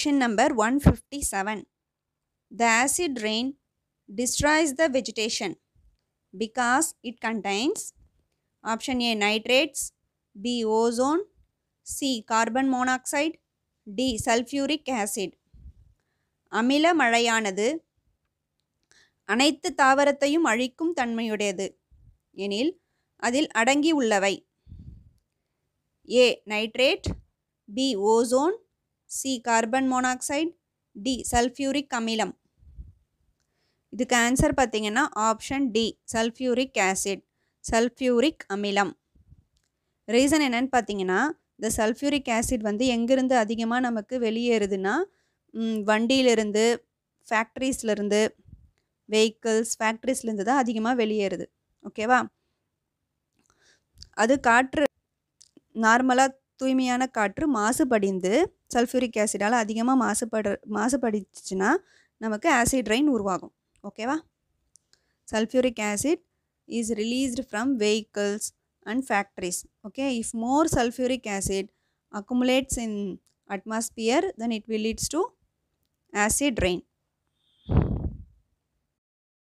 Question number 157. The acid rain destroys the vegetation because it contains option A nitrates, B ozone, C carbon monoxide, D sulfuric acid. அமில மழையானது அனைத்து தாவரத்தையும் அழிக்கும் தன்மையுடையது எனில் அதில் அடங்கி உள்ளவை A nitrate, B ozone, C carbon monoxide, D sulphuric அமிலம். இதுக்கு ஆன்சர் பார்த்தீங்கன்னா option D sulphuric acid, sulphuric அமிலம். ரீசன் என்னன்னு பார்த்தீங்கன்னா இந்த சல்ஃபியூரிக் ஆசிட் வந்து எங்கேருந்து அதிகமாக நமக்கு வெளியேறுதுன்னா வண்டியிலிருந்து, ஃபேக்ட்ரிஸ்லேருந்து, வெஹிக்கிள்ஸ் ஃபேக்ட்ரிஸ்லேருந்து தான் அதிகமாக வெளியேறுது. ஓகேவா? அது காற்று நார்மலாக தூய்மையான காற்று மாசுபடிந்து சல்ஃபியூரிக் ஆசிடால் அதிகமாக மாசுபடிச்சுன்னா நமக்கு ஆசிட் ரெயின் உருவாகும். ஓகேவா? sulfuric acid is released from vehicles and factories. Okay, if more sulfuric acid accumulates in atmosphere, then it will leads to acid rain.